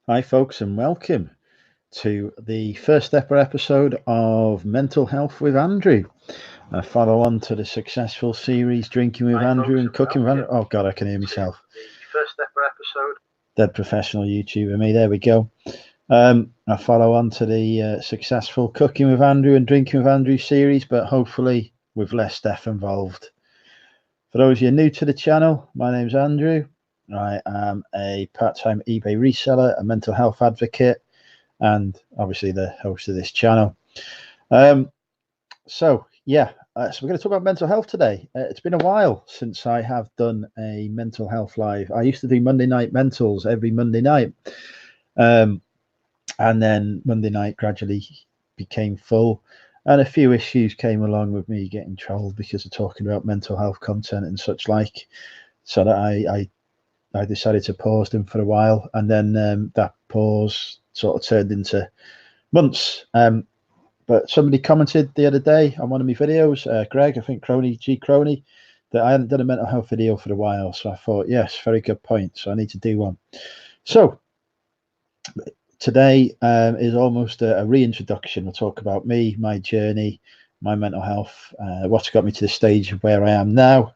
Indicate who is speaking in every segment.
Speaker 1: Hi, folks, and welcome to the first ever episode of Mental Health with Andrew. A follow on to the successful series Drinking with Andrew and Cooking with Andrew. Oh, God, I can hear myself.
Speaker 2: The first ever episode.
Speaker 1: Dead professional YouTuber, me. There we go. A follow on to the successful Cooking with Andrew and Drinking with Andrew series, but hopefully with less Steph involved. For those of you new to the channel, my name's Andrew. I am a part-time eBay reseller, a mental health advocate, and obviously the host of this channel. So we're going to talk about mental health today. It's been a while since I have done a mental health live. I used to do Monday night mentals every Monday night, and then Monday night gradually became full, and a few issues came along with me getting trolled because of talking about mental health content and such like, so that I decided to pause them for a while, and then that pause sort of turned into months. But somebody commented the other day on one of my videos, Greg, I think G Crony, that I hadn't done a mental health video for a while. So I thought, yes, very good point. So I need to do one. So today is almost a reintroduction. We'll talk about me, my journey, my mental health, what's got me to the stage of where I am now.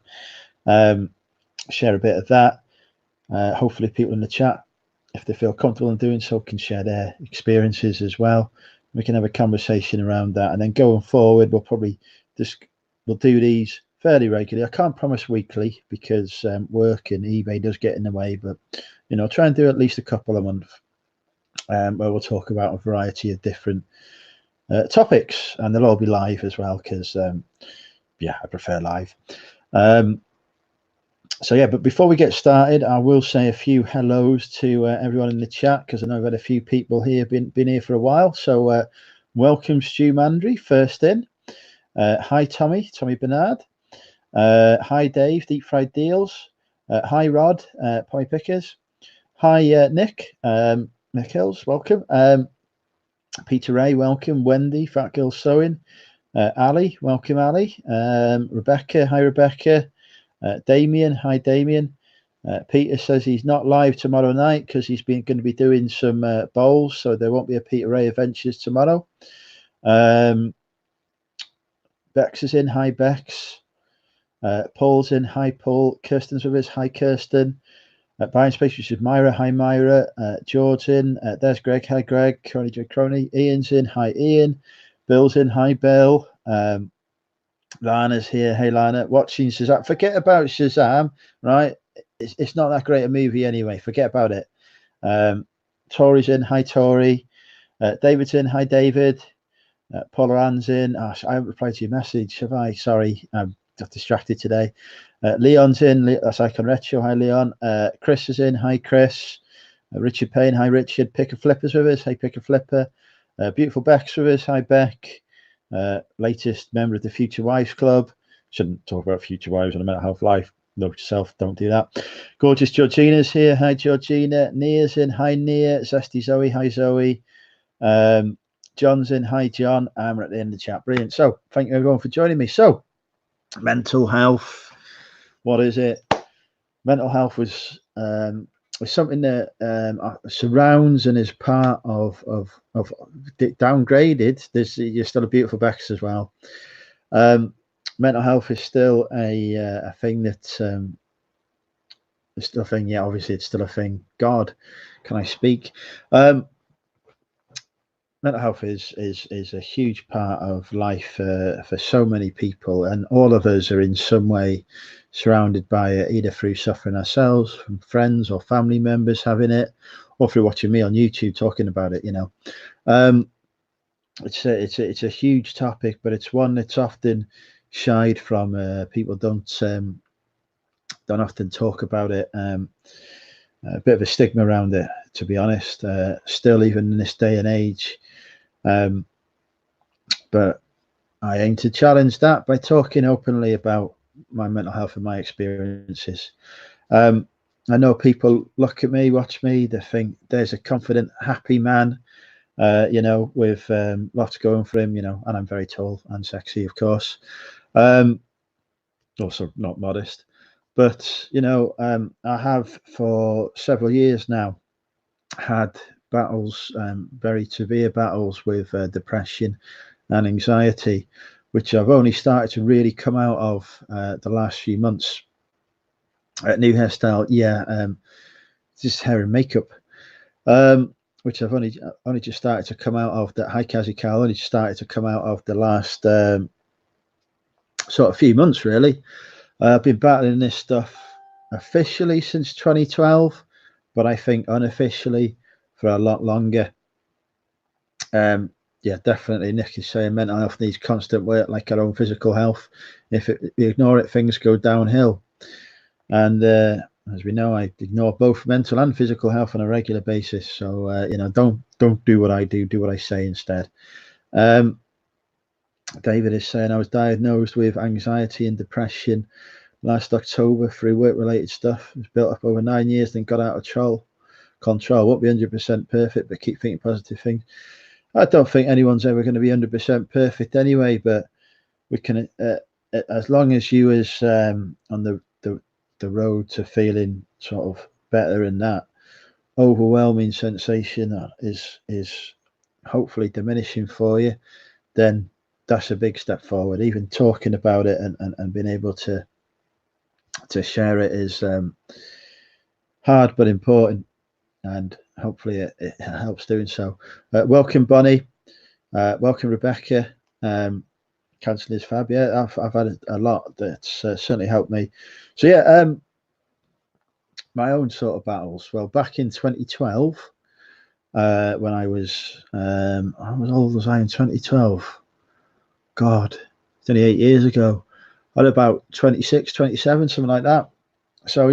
Speaker 1: Share a bit of that. Hopefully people in the chat, if they feel comfortable in doing so, can share their experiences as well. We can have a conversation around that, and then going forward, we'll do these fairly regularly. I can't promise weekly because work and eBay does get in the way, but try and do at least a couple a month, where we'll talk about a variety of different topics, and they'll all be live as well because I prefer live. But before we get started, I will say a few hellos to everyone in the chat, because I know I've had a few people here been here for a while. So welcome, Stu Mandry, first in. Hi, Tommy Bernard. Hi, Dave, Deep Fried Deals. Hi, Rod, Pie Pickers. Hi, Nick, Nick Hills, welcome. Peter Ray, welcome. Wendy, Fat Girl Sewing. Ali, welcome, Ali. Rebecca, hi, Rebecca. Damien, hi Damien. Peter says he's not live tomorrow night because he's going to be doing some bowls, so there won't be a Peter Ray Adventures tomorrow. Bex is in, hi Bex. Paul's in, hi Paul. Kirsten's with us, hi Kirsten. Buying Space, which is Myra, hi Myra. George's in, there's Greg, hi Greg. Crony J Crony. Ian's in, hi Ian. Bill's in, hi Bill. Lana's here. Hey, Lana. Watching Shazam. Forget about Shazam, right? It's not that great a movie anyway. Forget about it. Tori's in. Hi, Tori. David's in. Hi, David. Paula Ann's in. Oh, I haven't replied to your message, have I? Sorry. I'm distracted today. Leon's in. That's Icon Retro. Hi, Leon. Chris is in. Hi, Chris. Richard Payne. Hi, Richard. Pick a Flipper's with us. Hey, Pick a Flipper. Beautiful Beck's with us. Hi, Beck. Latest member of the Future Wives Club. Shouldn't talk about Future Wives on a mental health life. Note yourself, don't do that. Gorgeous Georgina's here. Hi, Georgina. Nia's in. Hi, Nia. Zesty Zoe. Hi, Zoe. John's in. Hi, John. We're at the end of the chat. Brilliant. So, thank you everyone for joining me. So, mental health. What is it? Mental health was something that surrounds and is part of downgraded. You're still a beautiful Bex as well. Mental health is still a thing that it's still a thing. Yeah, obviously it's still a thing. God, can I speak? Mental health is a huge part of life for so many people, and all of us are in some way surrounded by it, either through suffering ourselves, from friends or family members having it, or through watching me on YouTube talking about it. It's a huge topic, but it's one that's often shied from. People don't often talk about it. A bit of a stigma around it, to be honest, still even in this day and age. But I aim to challenge that by talking openly about my mental health and my experiences. I know people look at me, watch me, they think there's a confident, happy man, with lots going for him, and I'm very tall and sexy, of course. Also not modest, but I have for several years now had battles, very severe battles with depression and anxiety, which I've only started to really come out of the last few months. New hairstyle, just hair and makeup, which I've only just started to come out of. That Hi Kazi Carl only just started to come out of the last sort of few months, really. I've been battling this stuff officially since 2012, but I think unofficially for a lot longer. Definitely. Nick is saying mental health needs constant work, like our own physical health. If we ignore it, things go downhill. And as we know, I ignore both mental and physical health on a regular basis. So don't do what I do. Do what I say instead. David is saying I was diagnosed with anxiety and depression last October through work-related stuff. It was built up over 9 years, then got out of control. Won't be 100% perfect, but keep thinking positive things. I don't think anyone's ever going to be 100% perfect anyway, but we can, as long as you is on the road to feeling sort of better, and that overwhelming sensation is hopefully diminishing for you, then that's a big step forward. Even talking about it and being able to share it is hard but important, and hopefully it helps doing so. Welcome Bonnie, welcome Rebecca. Cancelling is fab. Yeah, I've had a lot that's certainly helped me. So my own sort of battles. Well, back in 2012, when I was old was I in 2012? God, it's only 8 years ago. I was about 26, 27, something like that. So,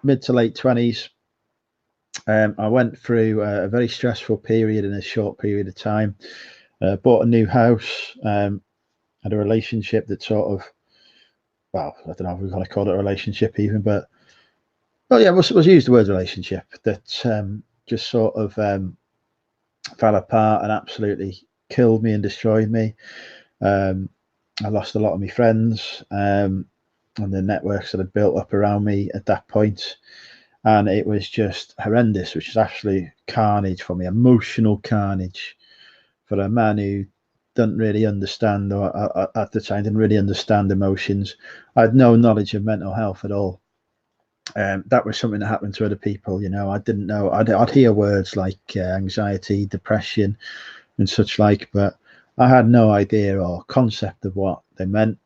Speaker 1: mid to late 20s. I went through a very stressful period in a short period of time. Bought a new house, had a relationship that sort of, well, I don't know if we're going to call it a relationship even, but we'll use the word relationship, that just sort of fell apart and absolutely killed me and destroyed me. I lost a lot of my friends and the networks that had built up around me at that point. And it was just horrendous, which is actually carnage for me, emotional carnage for a man who doesn't really understand, or at the time didn't really understand emotions. I had no knowledge of mental health at all. That was something that happened to other people. I didn't know. I'd hear words like anxiety, depression, and such like, but I had no idea or concept of what they meant.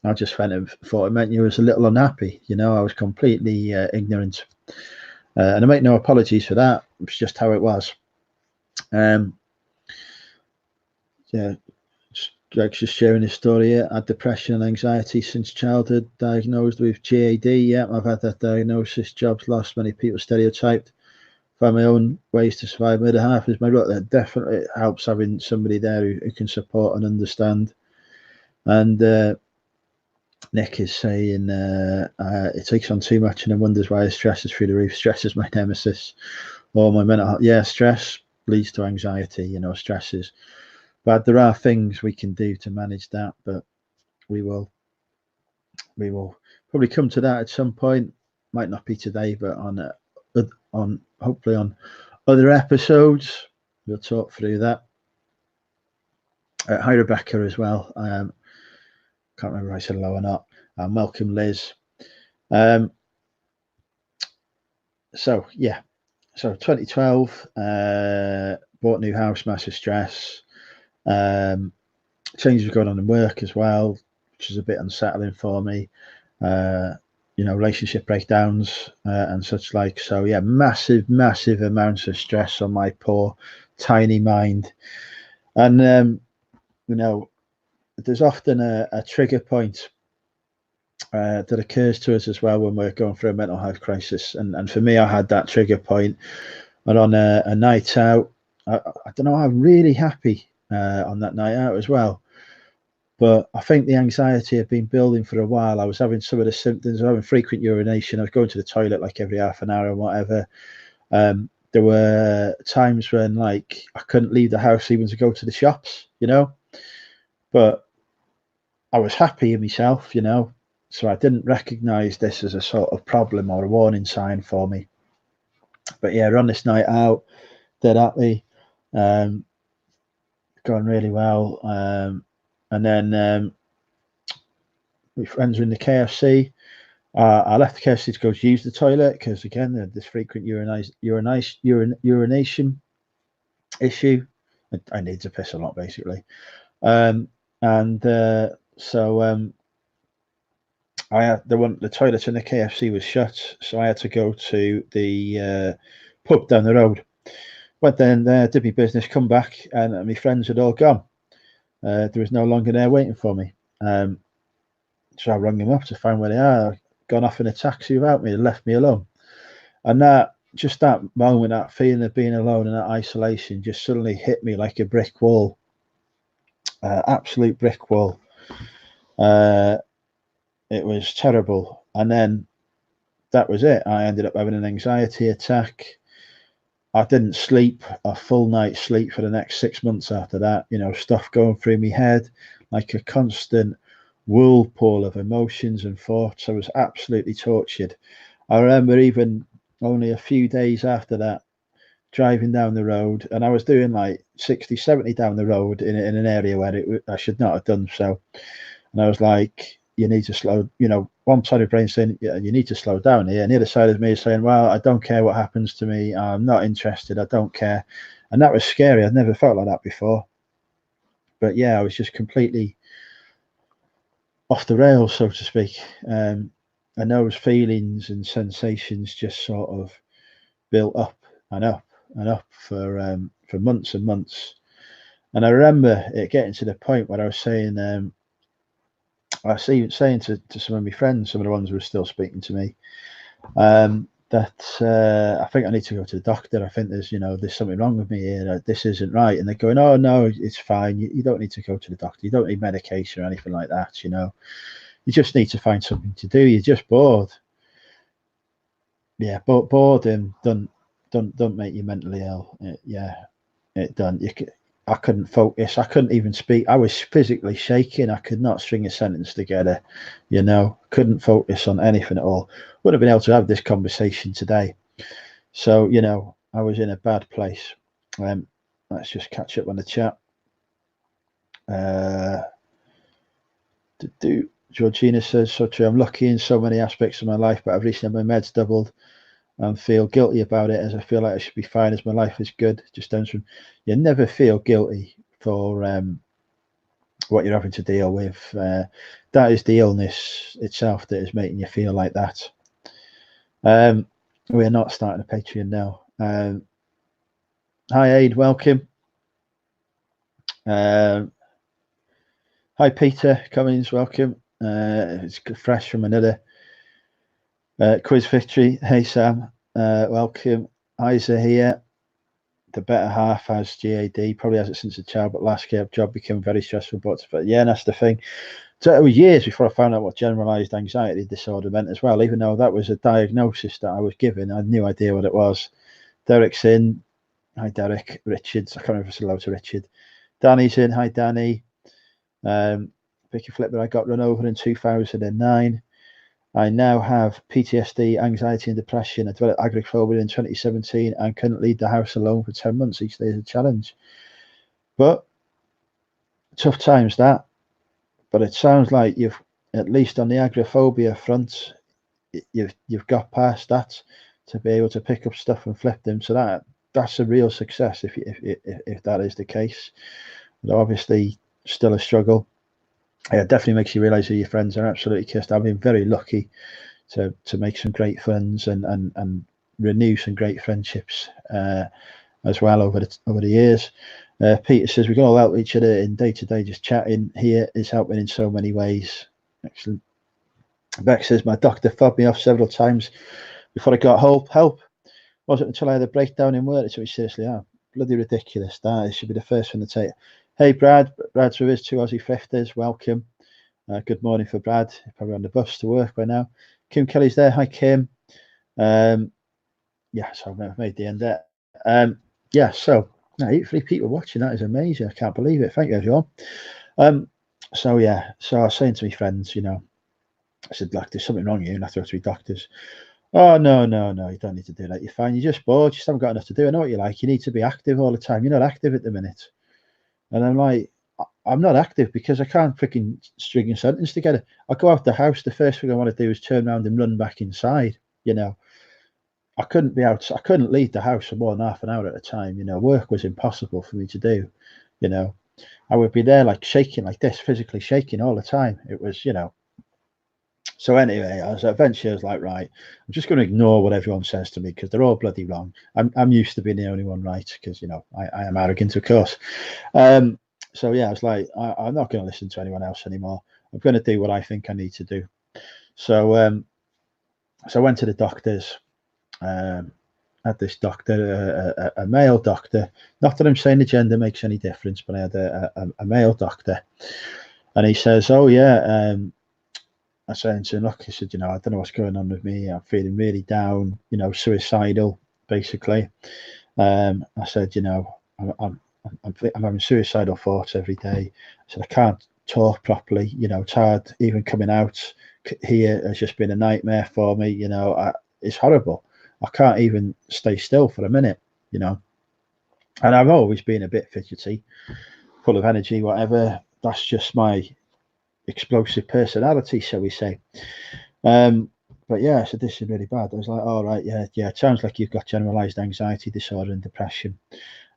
Speaker 1: I just thought it meant you was a little unhappy. I was completely ignorant, and I make no apologies for that. It's just how it was. Greg's just sharing his story here. I had depression and anxiety since childhood, diagnosed with GAD. Yeah, I've had that diagnosis, jobs lost, many people stereotyped. Find my own ways to survive. Murder half is my brother. That definitely helps having somebody there who can support and understand. And Nick is saying it takes on too much and then wonders why his stress is through the roof. Stress is my nemesis. Or my mental health. Yeah, stress leads to anxiety. Stress is bad. There are things we can do to manage that, but we will probably come to that at some point. Might not be today, but on hopefully on other episodes we'll talk through that. Hi Rebecca as well. Can't remember if I said hello or not. Welcome Liz. So 2012, bought a new house, massive stress. Changes going on in work as well, which is a bit unsettling for me. Relationship breakdowns and such like. So massive amounts of stress on my poor tiny mind. And there's often a trigger point that occurs to us as well when we're going through a mental health crisis. And for me, I had that trigger point. And on a night out, I don't know, I'm really happy on that night out as well. But I think the anxiety had been building for a while. I was having some of the symptoms, having frequent urination. I was going to the toilet like every half an hour and whatever. There were times when I couldn't leave the house even to go to the shops, but I was happy in myself, so I didn't recognize this as a sort of problem or a warning sign for me. But on this night out, dead happy, going really well. And then my friends were in the KFC. I left the KFC to go to use the toilet because, again, this frequent urination issue. I need to piss a lot, basically. So I had the toilet in the KFC was shut, so I had to go to the pub down the road. Went down there, did my business, come back, and my friends had all gone. There was no longer there waiting for me. So I rang them up to find where they are. Gone off in a taxi without me, left me alone. And that moment, that feeling of being alone and that isolation just suddenly hit me like a brick wall. Absolute brick wall. It was terrible. And then that was it. I ended up having an anxiety attack. I didn't sleep a full night's sleep for the next 6 months after that. Stuff going through my head like a constant whirlpool of emotions and thoughts. I was absolutely tortured. I remember even only a few days after that, driving down the road, and I was doing like 60, 70 down the road in an area where I should not have done so. And I was like, you need to slow, one side of the brain saying, yeah, you need to slow down here. And the other side of me is saying, well, I don't care what happens to me. I'm not interested. I don't care. And that was scary. I'd never felt like that before. But yeah, I was just completely off the rails, so to speak. And those feelings and sensations just sort of built up and up and up for months and months. And I remember it getting to the point where I was saying, I was even saying to some of my friends, some of the ones who were still speaking to me, that I think I need to go to the doctor. I think there's something wrong with me here. This isn't right. And they're going, oh, no, it's fine. You don't need to go to the doctor. You don't need medication or anything like that. You just need to find something to do. You're just bored. Yeah, but boredom don't make you mentally ill. It done. I couldn't focus. I couldn't even speak. I was physically shaking. I could not string a sentence together. Couldn't focus on anything at all. Wouldn't have been able to have this conversation today. So, I was in a bad place. Let's just catch up on the chat. Georgina says, so true. I'm lucky in so many aspects of my life, but I've recently had my meds doubled and feel guilty about it, as I feel like I should be fine as my life is good. Just stems from, you never feel guilty for what you're having to deal with. That is the illness itself that is making you feel like that. We're not starting a Patreon now. Hi, Aid, welcome. Hi, Peter Cummings, welcome. It's fresh from another quiz victory. Hey, Sam, welcome. Isa here. The better half has GAD, probably has it since a child, but last year job became very stressful. But yeah, that's the thing. So it was years before I found out what generalized anxiety disorder meant as well, even though that was a diagnosis that I was given. I had no idea what it was. Derek's in. Hi, Derek. Richards. I can't remember if I said hello to Richard. Danny's in. Hi, Danny. Vicky Flipper, I got run over in 2009. I now have PTSD, anxiety and depression. I developed agoraphobia in 2017 and couldn't leave the house alone for 10 months. Each day is a challenge. But tough times that. But it sounds like you've, at least on the agoraphobia front, you've got past that to be able to pick up stuff and flip them. So that's a real success if that is the case. Though obviously still a struggle. It definitely makes you realise who your friends are. Absolutely kissed. I've been very lucky to make some great friends and renew some great friendships as well over the years. Peter says we can all help each other in day to day. Just chatting here is helping in so many ways. Excellent. Beck says my doctor fobbed me off several times before I got help. Wasn't until I had a breakdown in work that took me seriously. Bloody ridiculous. That should be the first one to take. Hey, Brad's with us, 2 Aussie 50s. Welcome. Good morning for Brad. Probably on the bus to work by now. Kim Kelly's there. Hi, Kim. So I've made the end there. So 83 people watching. That is amazing. I can't believe it. Thank you, everyone. So I was saying to my friends, I said, like, there's something wrong here and I have to go to doctors. Oh, no, no, no, you don't need to do that. You're fine. You're just bored. You just haven't got enough to do. I know what you're like. You need to be active all the time. You're not active at the minute. And I'm like, I'm not active because I can't freaking string a sentence together. I go out the house, the first thing I want to do is turn around and run back inside. You know, I couldn't be out. I couldn't leave the house for more than half an hour at a time. You know, work was impossible for me to do. You know, I would be there like shaking like this, physically shaking all the time. It was, you know. So anyway, eventually I was like, right, I'm just going to ignore what everyone says to me because they're all bloody wrong. I'm used to being the only one right because, you know, I am arrogant, of course. So yeah, I was like, I'm not going to listen to anyone else anymore. I'm going to do what I think I need to do. So so I went to the doctors. Had this doctor, a male doctor. Not that I'm saying the gender makes any difference, but I had a male doctor, and he says, "Oh yeah." I said to him, "Look," he said, "You know, I don't know what's going on with me. I'm feeling really down. You know, suicidal, basically." I said, "You know, I'm having suicidal thoughts every day." I said, "I can't talk properly. You know, it's hard. Even coming out here has just been a nightmare for me. You know, it's horrible. I can't even stay still for a minute. You know, and I've always been a bit fidgety, full of energy, whatever. That's just my explosive personality, shall we say." Um, but yeah, so this is really bad. I was like, all right, yeah, it sounds like you've got generalized anxiety disorder and depression.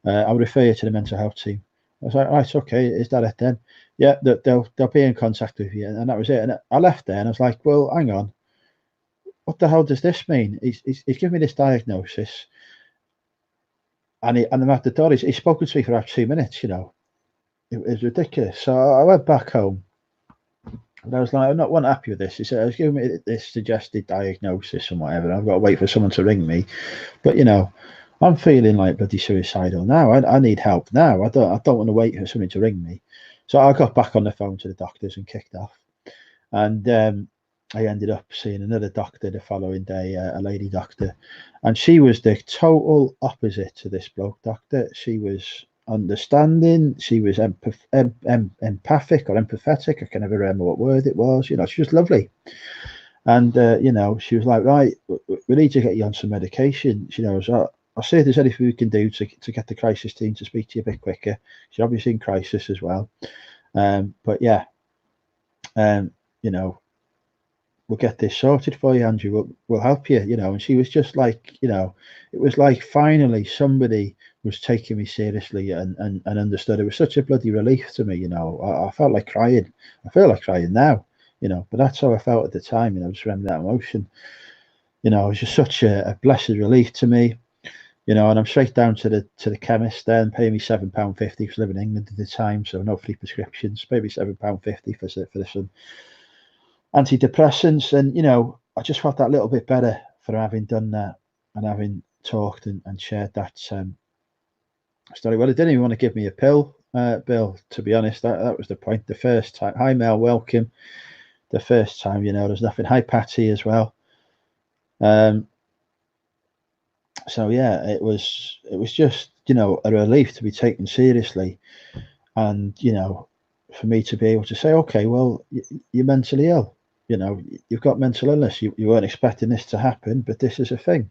Speaker 1: I'll refer you to the mental health team. I was like, right, okay, is that it then? Yeah, they'll be in contact with you, and that was it. And I left there, and I was like, well, hang on, what the hell does this mean? He's given me this diagnosis, and I'm at the door. He's spoken to me for about 2 minutes. You know, it was ridiculous. So I went back home. And I was like, I'm not happy with this. He said, I was giving me this suggested diagnosis and whatever. And I've got to wait for someone to ring me. But you know, I'm feeling like bloody suicidal now. I need help now. I don't want to wait for somebody to ring me. So I got back on the phone to the doctors and kicked off. And I ended up seeing another doctor the following day, a lady doctor, and she was the total opposite to this bloke doctor. She was understanding. She was empathic or empathetic. I can never remember what word it was. You know, she was lovely. And, you know, she was like, right, we need to get you on some medication. You know, so I'll see if there's anything we can do to get the crisis team to speak to you a bit quicker. She's obviously in crisis as well. But yeah, you know, we'll get this sorted for you, Andrew. We'll help you, you know. And she was just like, you know, it was like finally somebody was taking me seriously and understood. It was such a bloody relief to me, you know. I felt like crying. I feel like crying now, you know, but that's how I felt at the time, you know, just remember that emotion. You know, it was just such a blessed relief to me, you know, and I'm straight down to the chemist there and pay me £7.50 for living in England at the time, so no free prescriptions, pay me £7.50 for some antidepressants. And, you know, I just felt that little bit better for having done that and having talked and shared that story. Well, they didn't even want to give me a pill, Bill, to be honest. That was the point. The first time. Hi, Mel, welcome. The first time, you know, there's nothing. Hi, Patty, as well. Um, so yeah, it was just, you know, a relief to be taken seriously, and you know, for me to be able to say, okay, well, you're mentally ill. You know, you've got mental illness. You weren't expecting this to happen, but this is a thing.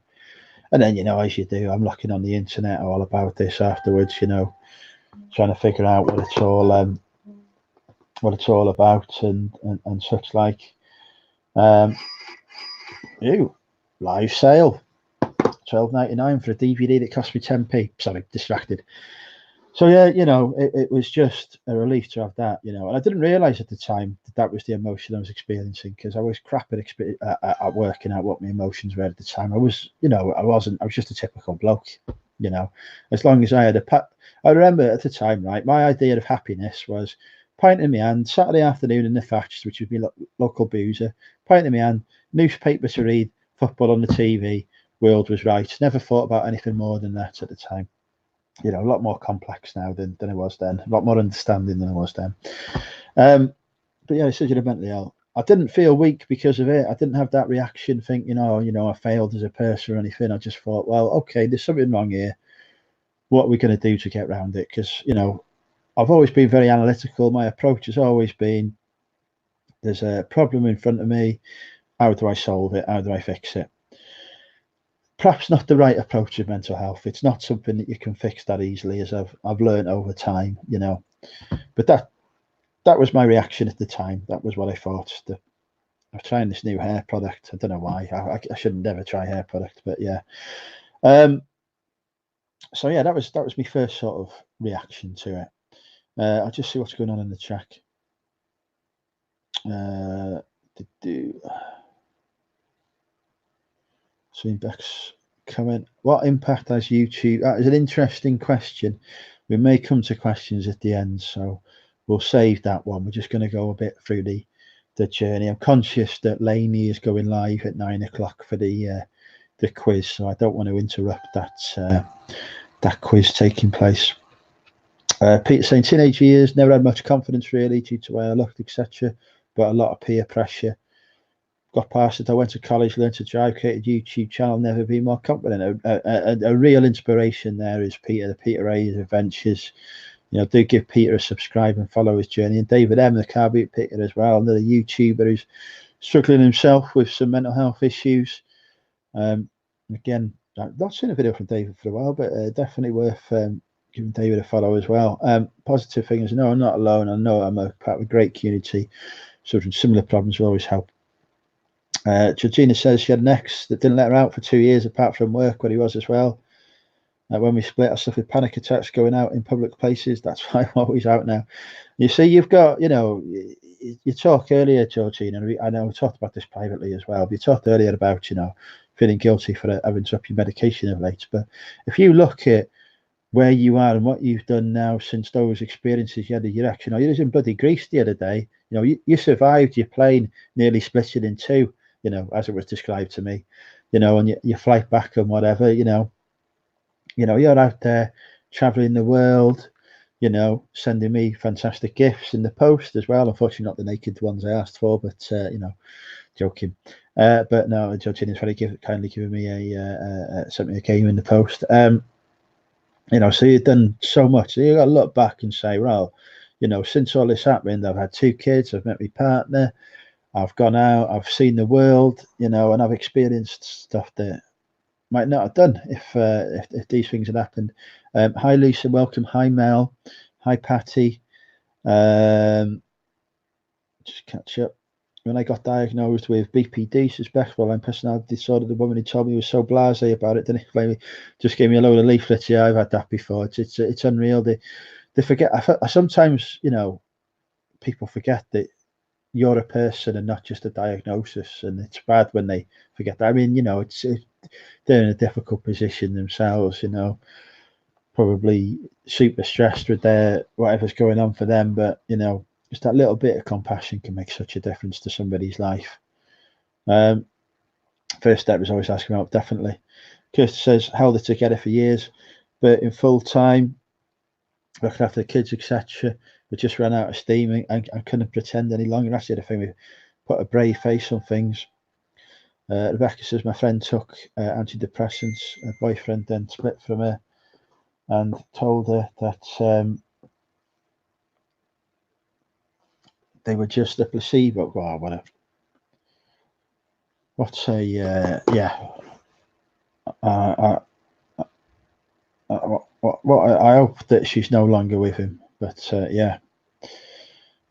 Speaker 1: And then, you know, as you do, I'm looking on the internet all about this afterwards. You know, trying to figure out what it's all about and such like. Um, you live sale, £12.99 for a DVD that cost me 10p. Sorry, distracted. So yeah, you know, it was just a relief to have that, you know, and I didn't realize at the time that was the emotion I was experiencing because I was crap at working out what my emotions were at the time. I was, you know, I was just a typical bloke, you know, as long as I had I remember at the time, right, my idea of happiness was pint in my hand, Saturday afternoon in the Thatched, which would be local boozer, pint in my hand, newspaper to read, football on the TV, world was right. Never thought about anything more than that at the time. You know, a lot more complex now than it was then, a lot more understanding than it was then. But yeah, I said you're mentally ill. I didn't feel weak because of it. I didn't have that reaction thinking, oh, you know, I failed as a person or anything. I just thought, well, okay, there's something wrong here. What are we going to do to get around it? Because, you know, I've always been very analytical. My approach has always been there's a problem in front of me. How do I solve it? How do I fix it? perhaps not the right approach to mental health. It's not something that you can fix that easily, as I've learned over time, you know. But that was my reaction at the time. That was what I thought. I'm trying this new hair product. I don't know why. I should never try hair product, but yeah. So yeah, that was my first sort of reaction to it. I'll just see what's going on in the chat. Beck's comment. What impact has YouTube? That is an interesting question. We may come to questions at the end, so we'll save that one. We're just going to go a bit through the journey. I'm conscious that Lainey is going live at 9 o'clock for the quiz, so I don't want to interrupt that quiz taking place. Peter saying teenage years, never had much confidence really due to where I looked, etc. But a lot of peer pressure. Got past it. I went to college, learned to drive, created a YouTube channel, never been more confident. A real inspiration there is Peter, the Peter Hayes Adventures. You know, do give Peter a subscribe and follow his journey. And David M, the car boot picker as well, another YouTuber who's struggling himself with some mental health issues. Again, I've not seen a video from David for a while, but definitely worth giving David a follow as well. Positive things. No, I'm not alone. I know I'm a part of a great community. Suffering similar problems will always help. Georgina says she had an ex that didn't let her out for 2 years apart from work, where he was as well. When we split, I suffered panic attacks going out in public places. That's why I'm always out now. You see, you've got, you know, you talked earlier, Georgina, I know we talked about this privately as well. You talked earlier about, you know, feeling guilty for having to up your medication of late. But if you look at where you are and what you've done now since those experiences you had at your ex, you know, you was in bloody Greece the other day. You know, you survived your plane nearly splitting in two, you know, as it was described to me, you know, and your flight back and whatever, you know, you're out there traveling the world, you know, sending me fantastic gifts in the post as well. Unfortunately, not the naked ones I asked for, but, you know, joking. But no, Georgina's very kindly giving me sent me a game in the post. You know, so you've done so much. So you got to look back and say, well, you know, since all this happened, I've had 2 kids, I've met my partner, I've gone out, I've seen the world, you know, and I've experienced stuff that might not have done if these things had happened. Hi Lisa, welcome. Hi Mel. Hi Patty. Just catch up. When I got diagnosed with BPD, suspect borderline personality disorder, the woman who told me was so blasé about it, didn't explain me, just gave me a load of leaflets. Yeah, I've had that before. It's unreal. They forget. I sometimes, you know, people forget that you're a person and not just a diagnosis, and it's bad when they forget that. I mean, you know, they're in a difficult position themselves, you know, probably super stressed with their whatever's going on for them, but you know, just that little bit of compassion can make such a difference to somebody's life. First step is always asking out, definitely. Kirsty says held it together for years, but in full time, looking after the kids, etc. We just ran out of steam and I couldn't pretend any longer. That's the other thing. We put a brave face on things. Rebecca says my friend took antidepressants. Her boyfriend then split from her and told her that they were just a placebo. Oh, whatever. What's a yeah? I hope that she's no longer with him. But yeah,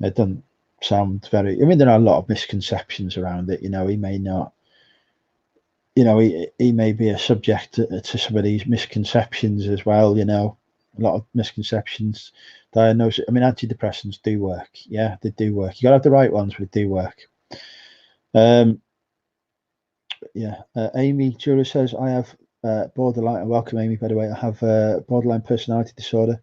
Speaker 1: it doesn't sound very. I mean, there are a lot of misconceptions around it. You know, he may not. You know, he may be a subject to some of these misconceptions as well. You know, a lot of misconceptions. Diagnosis. I mean, antidepressants do work. Yeah, they do work. You got to have the right ones, but they do work. Yeah. Amy Julia says I have borderline. Welcome, Amy. By the way, I have borderline personality disorder.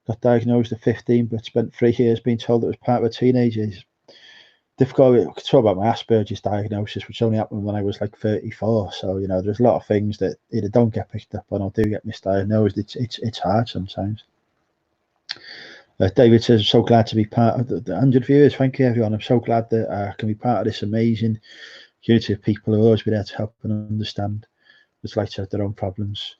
Speaker 1: Got diagnosed at 15, but spent 3 years being told it was part of a teenager. Difficult to talk about my Asperger's diagnosis, which only happened when I was like 34. So you know, there's a lot of things that either don't get picked up on or do get misdiagnosed. It's hard sometimes. David says, I'm so glad to be part of the 100 viewers. Thank you, everyone. I'm so glad that I can be part of this amazing community of people who will always be there to help and understand. Just like to have their own problems.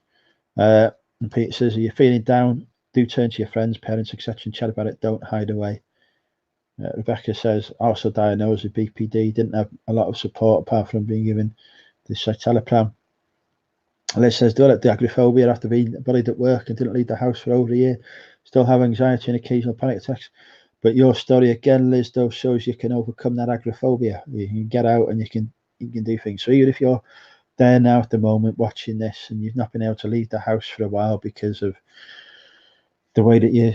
Speaker 1: And Peter says, are you feeling down? Do turn to your friends, parents, etc. and chat about it. Don't hide away. Rebecca says, also diagnosed with BPD, didn't have a lot of support apart from being given the citalopram. Liz says, developed the agoraphobia after being bullied at work and didn't leave the house for over a year. Still have anxiety and occasional panic attacks. But your story again, Liz, though, shows you can overcome that agoraphobia. You can get out and you can do things. So even if you're there now at the moment watching this and you've not been able to leave the house for a while because of the way that you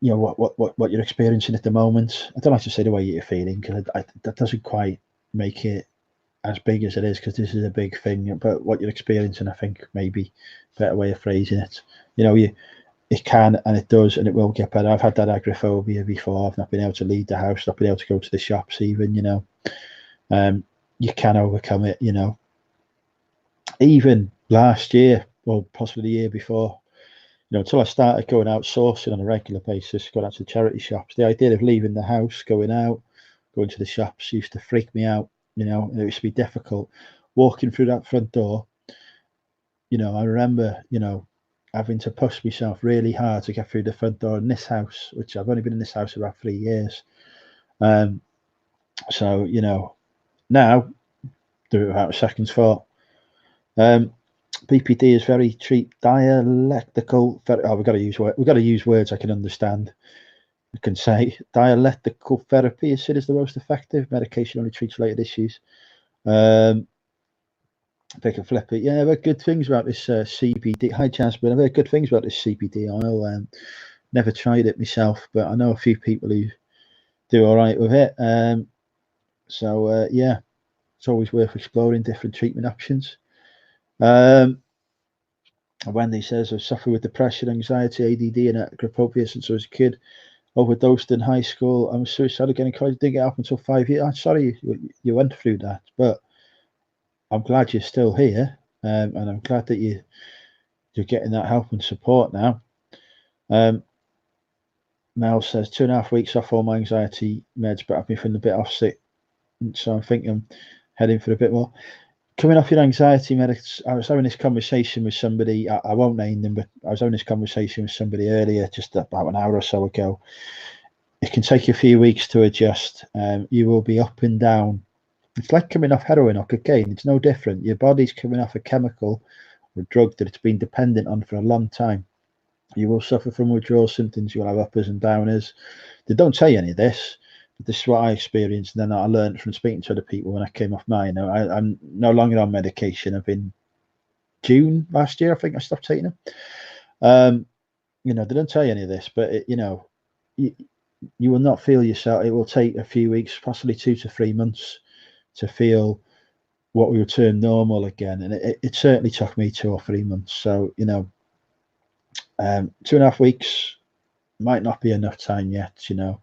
Speaker 1: know what you're experiencing at the moment. I don't like to say the way you're feeling because that doesn't quite make it as big as it is, because this is a big thing. But what you're experiencing, I think, maybe a better way of phrasing it. You know, it can and it does and it will get better. I've had that agoraphobia before. I've not been able to leave the house, not been able to go to the shops even. You know, you can overcome it. You know, even last year or possibly the year before. You know, until I started going out sourcing on a regular basis, going out to charity shops, the idea of leaving the house, going out, going to the shops used to freak me out. You know, it used to be difficult walking through that front door. You know, I remember, you know, having to push myself really hard to get through the front door in this house, which I've only been in this house about 3 years. So, you know, now do it without a second's thought. BPD is very cheap. Dialectical. Oh, we've got to use words I can understand. I can say dialectical therapy is seen as the most effective. Medication only treats related issues. Pick a flip it. Yeah, I've heard good things about this CBD. Hi, Jasmine. I've heard good things about this CBD oil. Never tried it myself, but I know a few people who do all right with it. So yeah, it's always worth exploring different treatment options. Wendy says, I've suffered with depression, anxiety, ADD, and agoraphobia since I was a kid. Overdosed in high school. I was suicidal getting college. Didn't get up until 5 years. I'm sorry you went through that, but I'm glad you're still here, and I'm glad that you're getting that help and support now. Mel says 2.5 weeks off all my anxiety meds, but I've been feeling a bit off sick, so I'm thinking I'm heading for a bit more. Coming off your anxiety meds, I was having this conversation with somebody. I won't name them, but I was having this conversation with somebody earlier, just about an hour or so ago. It can take you a few weeks to adjust. You will be up and down. It's like coming off heroin or cocaine. It's no different. Your body's coming off a chemical or a drug that it's been dependent on for a long time. You will suffer from withdrawal symptoms. You'll have uppers and downers. They don't tell you any of this, but this is what I experienced. And then I learned from speaking to other people when I came off mine. I'm no longer on medication. I've been June last year, I think I stopped taking them. You know, they don't tell you any of this, but you know, you will not feel yourself. It will take a few weeks, possibly 2 to 3 months, to feel what we would term normal again. And it certainly took me 2 or 3 months. So, you know, 2.5 weeks might not be enough time yet, you know.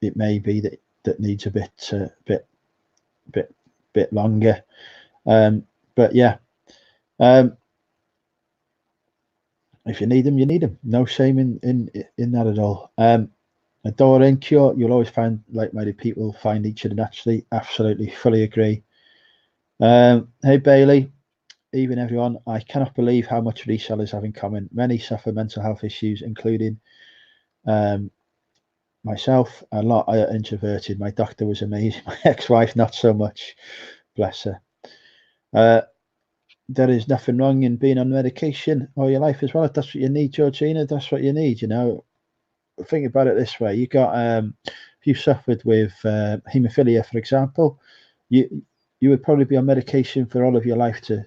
Speaker 1: It may be that needs a bit longer. But yeah, if you need them, you need them. No shame in that at all. Adore Incure, you'll always find like-minded people find each other naturally. Absolutely, fully agree. Hey Bailey, even everyone, I cannot believe how much resellers have in common. Many suffer mental health issues, including myself. A lot are introverted. My doctor was amazing. My ex-wife, not so much. Bless her. There is nothing wrong in being on medication all your life as well. If that's what you need, Georgina, that's what you need, you know. Think about it this way. You got if you suffered with haemophilia, for example, you would probably be on medication for all of your life to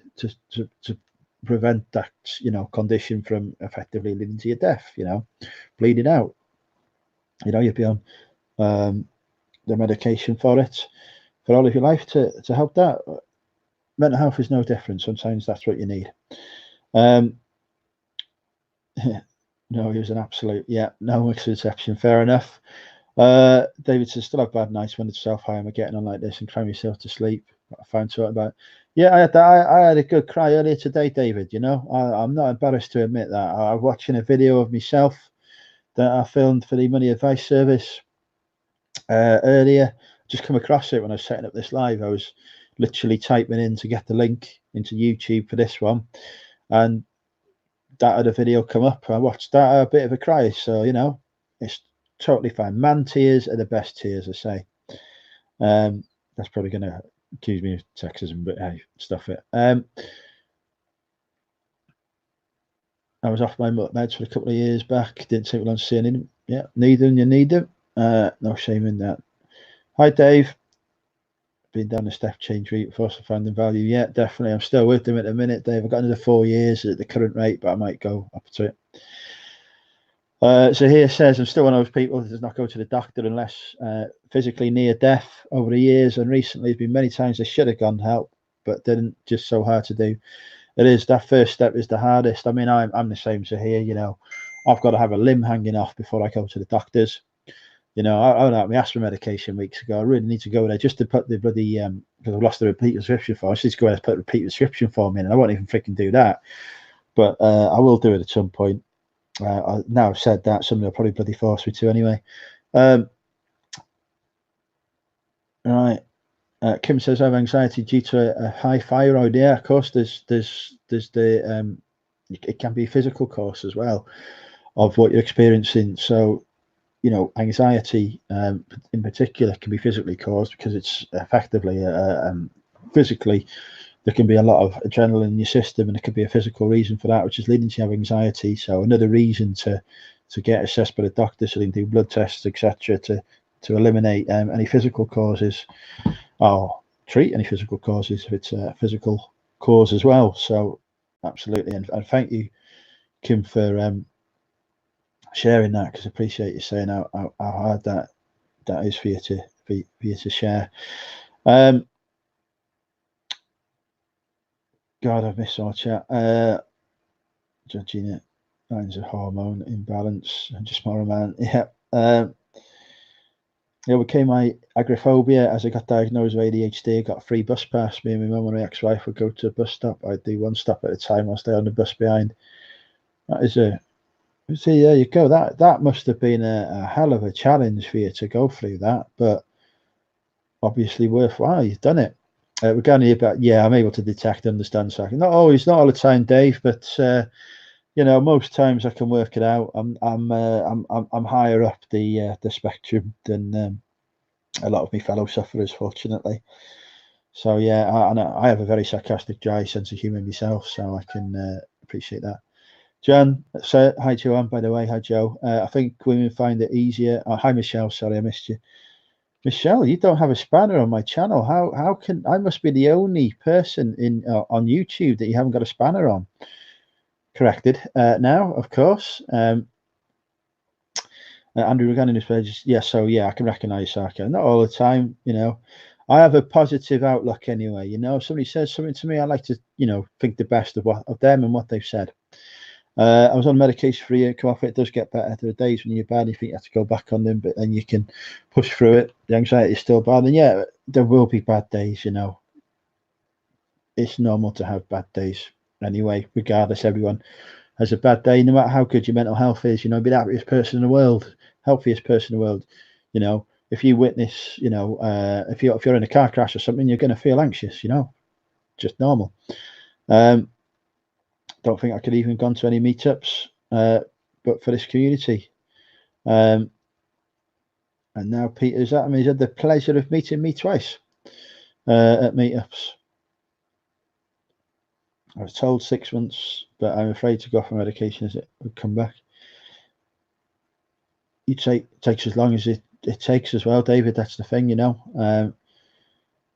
Speaker 1: prevent that, you know, condition from effectively leading to your death, you know, bleeding out. You know, you'd be on the medication for it for all of your life to help that. Mental health is no different. Sometimes that's what you need. No, he was an absolute, yeah, no exception. Fair enough. David says, still have bad nights when it's self-harm. I'm getting on like this and crying myself to sleep. I found something about, yeah, I had a good cry earlier today, David. You know, I'm not embarrassed to admit that. I was watching a video of myself that I filmed for the Money Advice Service earlier. Just come across it when I was setting up this live. I was literally typing in to get the link into YouTube for this one, and that had a video come up. I watched that, a bit of a cry. So, you know, it's totally fine. Man tears are the best tears, I say. That's probably going to accuse me of sexism, but hey, stuff it. I was off my meds for a couple of years back. Didn't take long to see any. Yeah, need them, you need them. No shame in that. Hi, Dave. Been down the step change route for us, finding value. Yeah, definitely. I'm still with them at the minute, Dave. I've got another 4 years at the current rate, but I might go up to it. So here says, I'm still one of those people that does not go to the doctor unless physically near death over the years. And recently, there's been many times I should have gone help, but didn't. Just so hard to do. It is, that first step is the hardest. I mean, I'm the same. So here, you know, I've got to have a limb hanging off before I go to the doctors. You know, I went out my asthma medication weeks ago. I really need to go there just to put the bloody because I've lost the repeat prescription form. I just need to go and put a repeat prescription form in, and I won't even freaking do that. But I will do it at some point. Now I've said that, somebody will probably bloody force me to anyway. Right. Kim says I have anxiety due to a high thyroid. Yeah, of course. There's the it can be a physical cause as well of what you're experiencing. So, you know, anxiety in particular can be physically caused because it's effectively physically there can be a lot of adrenaline in your system, and it could be a physical reason for that, which is leading to have anxiety. So another reason to get assessed by the doctor, so they can do blood tests, etc., to eliminate any physical causes, or treat any physical causes if it's a physical cause as well. So absolutely, and thank you, Kim, for sharing that, because I appreciate you saying how hard that is for you to share. God, I've missed our chat. Georgina, mine's a hormone imbalance. And just more man. Yeah. It overcame my agoraphobia as I got diagnosed with ADHD. I got a free bus pass. Me and my mum and my ex-wife would go to a bus stop. I'd do one stop at a time. I'll stay on the bus behind. That is see, there you go. That must have been a hell of a challenge for you to go through that, but obviously worthwhile. You've done it. Regarding about, yeah, I'm able to detect, understand. So I can, not all the time, Dave, but you know, most times I can work it out. I'm higher up the spectrum than a lot of my fellow sufferers, fortunately. So yeah, I have a very sarcastic, dry sense of humour myself, so I can appreciate that. Jan, so hi Joanne, by the way, hi Joe. I think women find it easier. Oh, hi Michelle, sorry I missed you. Michelle, you don't have a spanner on my channel. How can I must be the only person in on YouTube that you haven't got a spanner on? Corrected now, of course. Andrew, regarding this page, yeah, so yeah, I can recognise sarcasm. Not all the time, you know. I have a positive outlook anyway. You know, if somebody says something to me, I like to, you know, think the best of them and what they've said. I was on medication for a year, come off it. It does get better. There are days when you're bad, you think you have to go back on them, but then you can push through it. The anxiety is still bad, and yeah, there will be bad days. You know, it's normal to have bad days anyway. Regardless, everyone has a bad day, no matter how good your mental health is. You know, be the happiest person in the world, healthiest person in the world. You know, if you witness, you know, if you're in a car crash or something, you're going to feel anxious. You know, just normal. Don't think I could even gone to any meetups, but for this community. And now Peter's at me. He's had the pleasure of meeting me twice at meetups. I was told 6 months, but I'm afraid to go off my medication as it would come back. It takes as long as it takes as well, David. That's the thing, you know.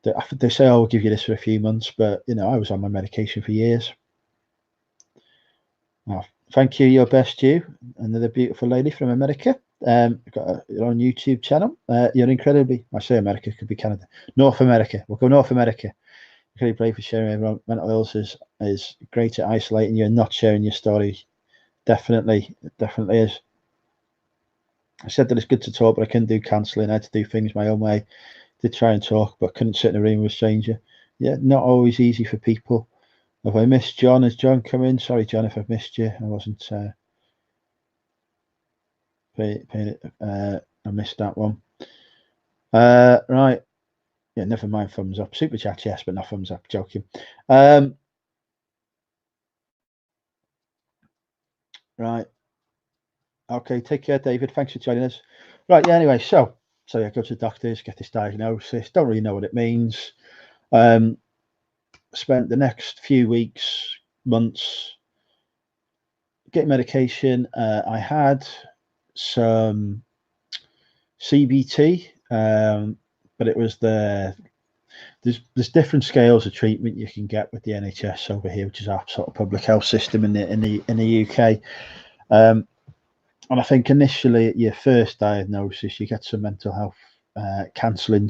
Speaker 1: They say, "Oh, we'll give you this for a few months," but you know, I was on my medication for years. Oh, thank you, your best you, another beautiful lady from America. Got your own YouTube channel. You're incredibly, I say America, could be Canada, North America. We'll go North America. Incredibly brave for sharing everyone. Mental illness is great at isolating you and not sharing your story. Definitely, it definitely is. I said that it's good to talk, but I couldn't do counselling. I had to do things my own way. Did try and talk, but couldn't sit in a room with a stranger. Yeah, not always easy for people. Have I missed John? Has John come in? Sorry, John, if I've missed you. I wasn't I missed that one. Right. Yeah, never mind thumbs up. Super chat, yes, but not thumbs up. Joking. Right. Okay, take care, David. Thanks for joining us. Right, yeah, anyway, so yeah, go to the doctors, get this diagnosis. Don't really know what it means. Spent the next few weeks, months getting medication. I had some CBT, but it was there's different scales of treatment you can get with the NHS over here, which is our sort of public health system in the UK. And I think initially at your first diagnosis, you get some mental health counselling,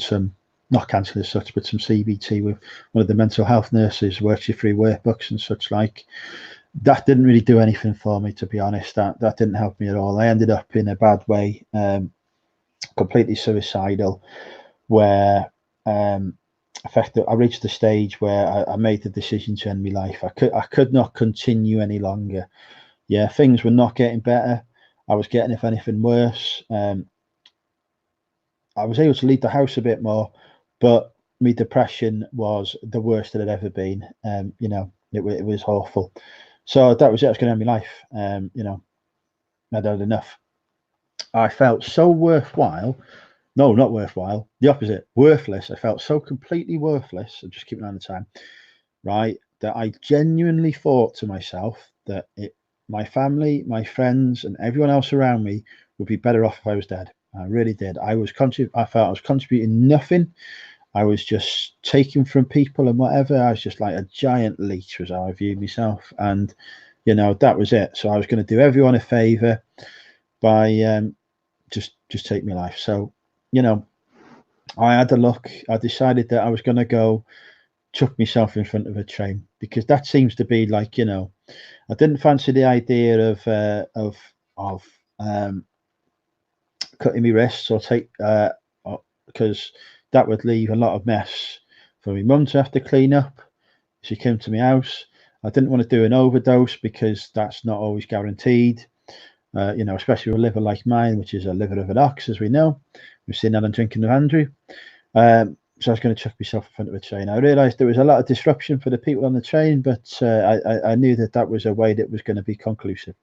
Speaker 1: not counselling as such, but some CBT with one of the mental health nurses, works you through workbooks and such like. That didn't really do anything for me, to be honest. That didn't help me at all. I ended up in a bad way, completely suicidal, where I reached the stage where I made the decision to end my life. I could not continue any longer. Yeah, things were not getting better. I was getting, if anything, worse. I was able to leave the house a bit more, but my depression was the worst it had ever been. You know, it was awful. So that was it. I was going to end my life. You know, I'd had enough. I felt so worthwhile. No, not worthwhile. The opposite, worthless. I felt so completely worthless. I'm just keeping on the time, right? That I genuinely thought to myself that my family, my friends, and everyone else around me would be better off if I was dead. I really did. I felt I was contributing nothing. I was just taking from people and whatever. I was just like a giant leech, was how I viewed myself. And, you know, that was it. So I was going to do everyone a favour by just take my life. So, you know, I had a look. I decided that I was going to go chuck myself in front of a train, because that seems to be like, you know, I didn't fancy the idea of cutting my wrists or because that would leave a lot of mess for my mum to have to clean up. She came to my house. I didn't want to do an overdose, because that's not always guaranteed. You know, especially with a liver like mine, which is a liver of an ox, as we know. We've seen that on Drinking with Andrew. So I was going to chuck myself in front of a train. I realised there was a lot of disruption for the people on the train, but I knew that was a way that was going to be conclusive.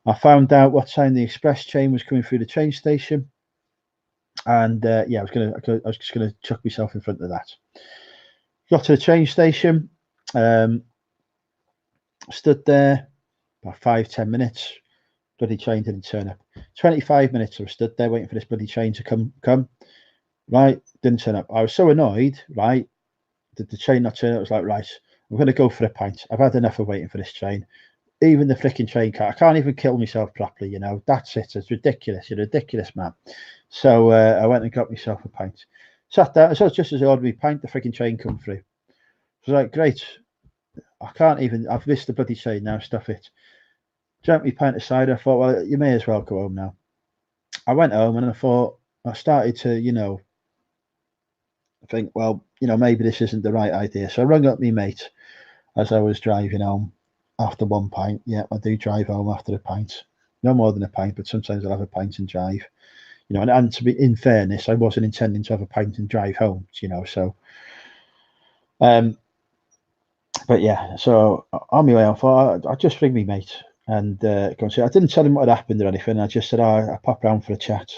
Speaker 1: I found out what time the express train was coming through the train station, and yeah, I was just going to chuck myself in front of that. Got to the train station, stood there about 5-10 minutes. Bloody train didn't turn up. 25 minutes I was stood there waiting for this bloody train to come. Right, didn't turn up. I was so annoyed, right? Did the train not turn up? I was like, right, I'm going to go for a pint. I've had enough of waiting for this train. Even the flicking train car, I can't even kill myself properly, you know. That's it. It's ridiculous. You're a ridiculous man. So I went and got myself a pint. Sat down. So it's just as I ordered me pint, the freaking train come through. I was like, great. I can't even. I've missed the bloody train now. Stuff it. Drank me pint of cider. I thought, well, you may as well go home now. I went home and I thought, I started to, you know, think, well, you know, maybe this isn't the right idea. So I rung up my mate as I was driving home after one pint. Yeah, I do drive home after a pint. No more than a pint, but sometimes I'll have a pint and drive. You know, and to be in fairness, I wasn't intending to have a pint and drive home, you know, so but yeah, so on my way home, I thought I'd just ring me mate and go and say. I didn't tell him what had happened or anything. I just said, I pop round for a chat.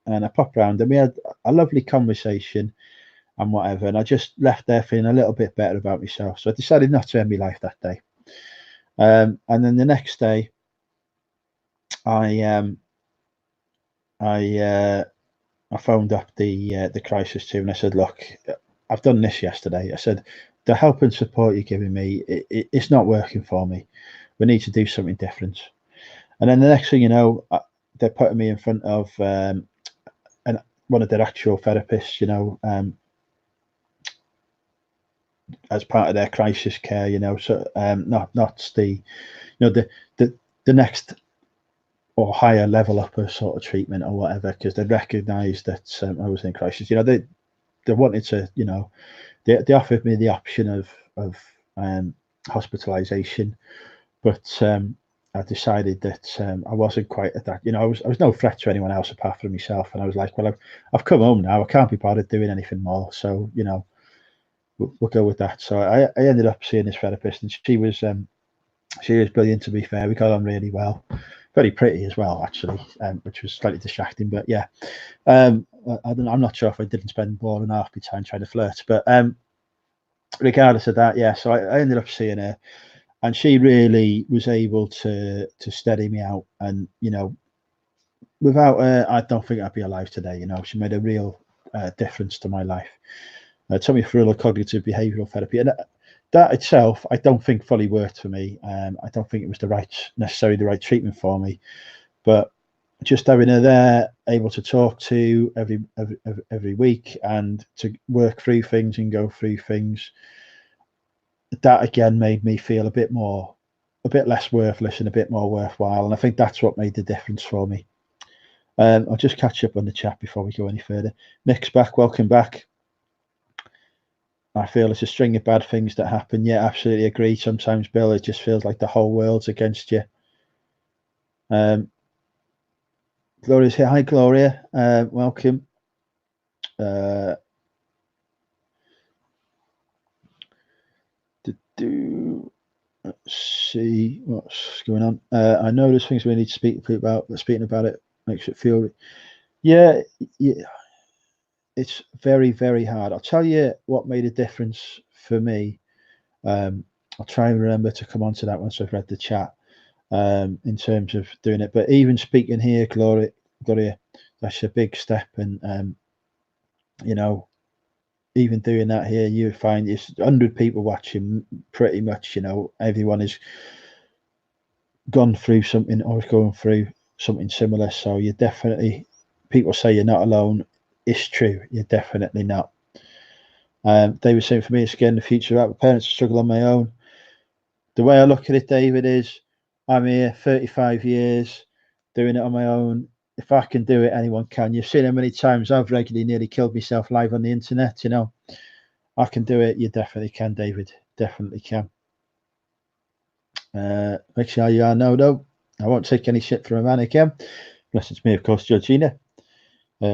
Speaker 1: And I popped round and we had a lovely conversation and whatever. And I just left there feeling a little bit better about myself. So I decided not to end my life that day. And then the next day, I phoned up the crisis team and I said, look, I've done this yesterday. I said, the help and support you're giving me, it's not working for me. We need to do something different. And then the next thing you know, they're putting me in front of one of their actual therapists, you know, as part of their crisis care, you know. So not the, you know, the next or higher level up of sort of treatment or whatever, because they recognised that I was in crisis. You know, they wanted to, you know, they offered me the option of hospitalisation, but I decided that I wasn't quite at that. You know, I was no threat to anyone else apart from myself, and I was like, well, I've come home now. I can't be bothered doing anything more. So, you know, we'll go with that. So I ended up seeing this therapist, and she was brilliant. To be fair, we got on really well. Very pretty as well, actually, which was slightly distracting. But yeah, I'm not sure if I didn't spend more than half my time trying to flirt. But regardless of that, yeah. So I ended up seeing her, and she really was able to steady me out. And without her, I don't think I'd be alive today. She made a real difference to my life. It took me through a cognitive behavioural therapy, and that itself, I don't think fully worked for me. I don't think it was necessarily the right treatment for me, but just having her there, able to talk to every week and to work through things and go through things, that again made me feel a bit less worthless and a bit more worthwhile. And I think that's what made the difference for me. I'll just catch up on the chat before we go any further. Nick's back. Welcome back. I feel it's a string of bad things that happen. Yeah, absolutely agree. Sometimes, Bill, it just feels like the whole world's against you. Gloria's here. Hi, Gloria. Welcome. Let's see what's going on. I know there's things we need to speak about. Speaking about it makes it feel. Yeah. It's very, very hard. I'll tell you what made a difference for me. I'll try and remember to come on to that once I've read the chat in terms of doing it. But even speaking here, Gloria, that's a big step. And, even doing that here, you find it's 100 people watching pretty much, everyone has gone through something or is going through something similar. So you're definitely, people say you're not alone. It's true. You're definitely not. They were saying for me, it's again the future about parents struggle on my own. The way I look at it, David, is I'm here 35 years doing it on my own. If I can do it, anyone can. You've seen how many times I've regularly nearly killed myself live on the internet. I can do it. You definitely can, David. Definitely can. Make sure you are no. I won't take any shit from a man again. Unless it's me, of course, Georgina.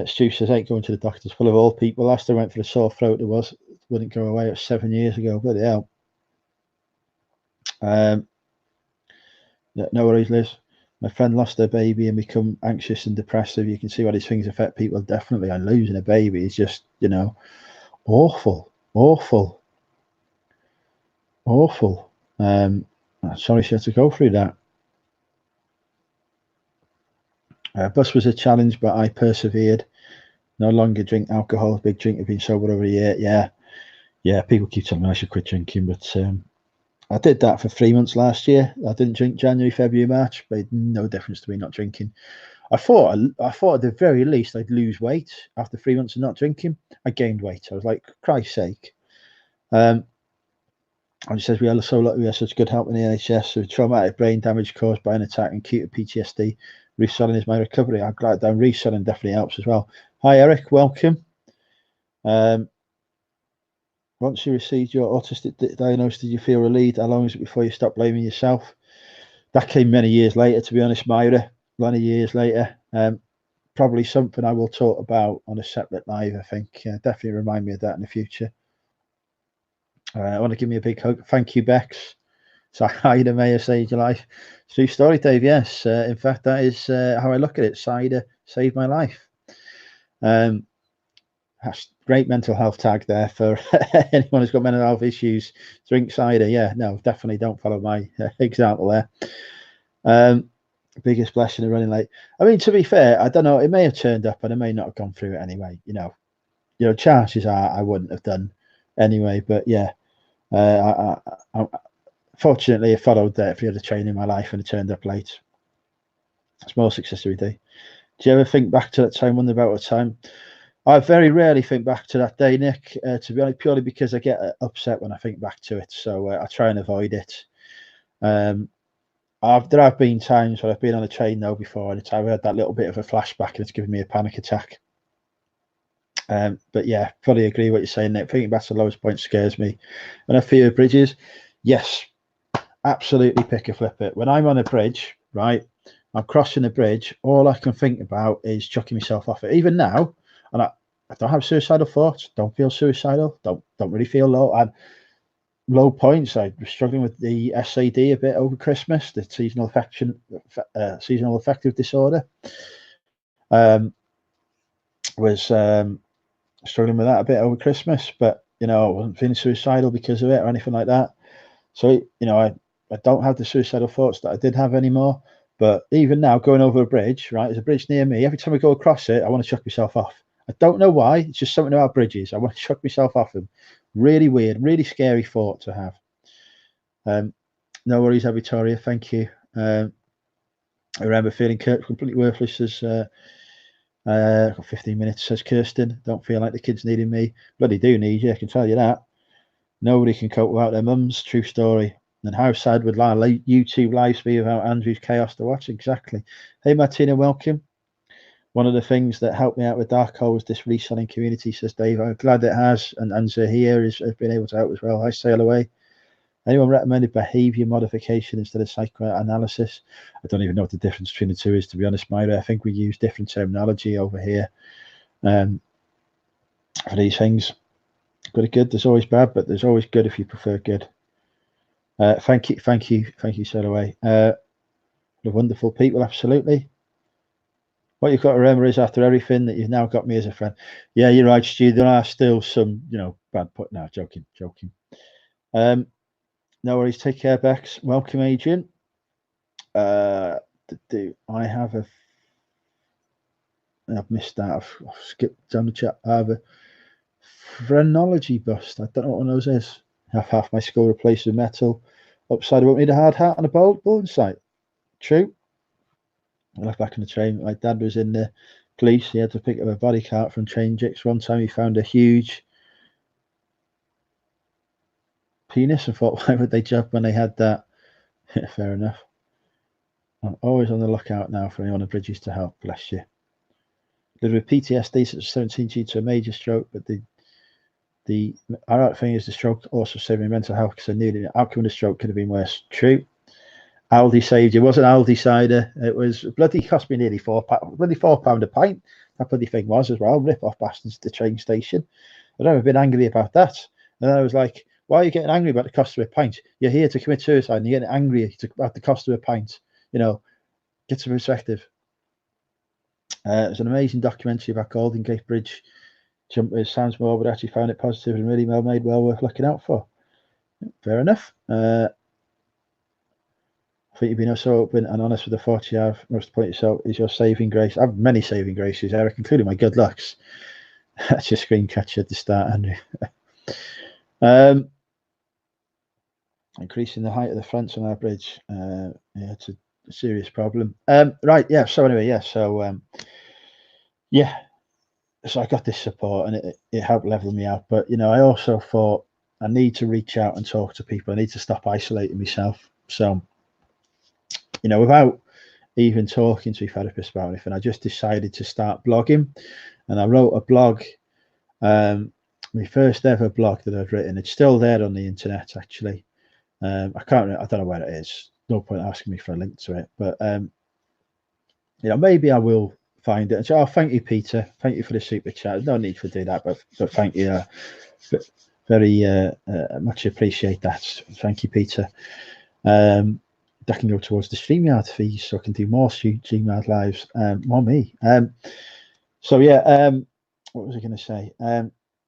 Speaker 1: Stu says, ain't going to the doctors full of old people. Last I went for a sore throat, wouldn't go away. It was 7 years ago. Bloody hell. No worries, Liz. My friend lost her baby and become anxious and depressive. You can see why these things affect people differently. And losing a baby is just, awful. Sorry she had to go through that. Bus was a challenge, but I persevered. No longer drink alcohol. Big drink. I've been sober over a year. Yeah. People keep telling me I should quit drinking, but I did that for 3 months last year. I didn't drink January, February, March. Made no difference to me not drinking. I thought at the very least I'd lose weight after 3 months of not drinking. I gained weight. I was like, Christ's sake. And he says we are so lucky we have such good help in the NHS. So traumatic brain damage caused by an attack and acute PTSD. Reselling is my recovery. I'm glad that reselling definitely helps as well. Hi Eric, welcome. Once you received your autistic diagnosis, did you feel relieved? How long was it before you stopped blaming yourself? That came many years later, to be honest, Myra. Many years later. Probably something I will talk about on a separate live, I think. Definitely remind me of that in the future. I want to give me a big hug. Thank you, Bex. So cider may have saved your life. True story, Dave. Yes. In fact, that is how I look at it. Cider saved my life. Great mental health tag there for anyone who's got mental health issues. Drink cider. Yeah, no, definitely don't follow my example there. Biggest blessing of running late. I mean, to be fair, I don't know. It may have turned up and I may not have gone through it anyway. Chances are I wouldn't have done anyway. But yeah, fortunately, I followed every other train in my life and it turned up late. Small success every day. Do you ever think back to that time? Wonder about what time? I very rarely think back to that day, Nick, to be honest, purely because I get upset when I think back to it. So I try and avoid it. There have been times where I've been on a train though before and I've had that little bit of a flashback and it's given me a panic attack. But yeah, fully agree what you're saying, Nick. Thinking back to the lowest point scares me. When I fear bridges, yes, absolutely pick a flip it. When I'm on a bridge, right, I'm crossing a bridge, all I can think about is chucking myself off it. Even now, and I don't have suicidal thoughts, don't feel suicidal, don't really feel low. And low points, I was struggling with the SAD a bit over Christmas, the seasonal affective disorder. Was struggling with that a bit over Christmas, but you know, I wasn't feeling suicidal because of it or anything like that. So, you know, I don't have the suicidal thoughts that I did have anymore. But even now, going over a bridge, right, there's a bridge near me. Every time I go across it, I want to chuck myself off. I don't know why. It's just something about bridges. I want to chuck myself off them. Really weird, really scary thought to have. No worries, Victoria. Thank you. I remember feeling completely worthless as got 15 minutes, says Kirsten. Don't feel like the kids needing me. Bloody do need you, I can tell you that. Nobody can cope without their mums. True story. And how sad would our YouTube lives be without Andrew's chaos to watch? Exactly. Hey, Martina, welcome. One of the things that helped me out with Dark Hole was this reselling community, says Dave. I'm glad it has. And Zahir has been able to help as well. Hi, Sail Away. Anyone recommended behavior modification instead of psychoanalysis? I don't even know what the difference between the two is, to be honest, Myra. I think we use different terminology over here for these things. Good. There's always bad, but there's always good if you prefer good. Thank you, Selaway. The wonderful people, absolutely. What you've got to remember is after everything that you've now got me as a friend. Yeah, you're right, Stu. There are still some, you know, bad put. No, joking. No worries. Take care, Bex. Welcome, Adrian. I have a? I've missed that. I've skipped down the chat. I have a phrenology bust. I don't know what one of those is. Have half my skull replaced with metal. Upside, I won't need a hard hat and a bone sight. True. I look back on the train. My dad was in the police. He had to pick up a body cart from Train Jicks. One time he found a huge penis and thought, why would they jump when they had that? Fair enough. I'm always on the lookout now for anyone on bridges to help. Bless you. Lived with PTSD since 17 due to a major stroke, but the ironic thing is the stroke also saved me mental health because I knew the outcome of the stroke could have been worse. True. Aldi saved you. It wasn't Aldi cider. It was bloody cost me nearly £4 a pint. That bloody thing was as well. Rip off bastards at the train station. I've never been angry about that. And I was like, why are you getting angry about the cost of a pint? You're here to commit suicide and you're getting angry about the cost of a pint. You know, get some perspective. It was an amazing documentary about Golden Gate Bridge jumpers. Sounds more, but actually found it positive and really well made, well worth looking out for. Fair enough. I think you've been so open and honest with the thoughts you have. Most point yourself is your saving grace. I have many saving graces, Eric, including my good looks. That's your screen catcher at the start, Andrew. Increasing the height of the fronts on our bridge. Yeah, it's a serious problem. Right, yeah. So anyway, yeah. So yeah. So I got this support and it helped level me out. But you know, I also thought I need to reach out and talk to people. I need to stop isolating myself. So, you know, without even talking to a therapist about anything, I just decided to start blogging. And I wrote a blog, my first ever blog that I've written. It's still there on the internet, actually. I don't know where it is. No point asking me for a link to it. But you know, maybe I will find it. So, thank you, Peter. Thank you for the super chat. No need for do that, but thank you. Very much appreciate that. Thank you, Peter. That can go towards the StreamYard fees, so I can do more StreamYard lives. More me. So yeah, what was I going to say?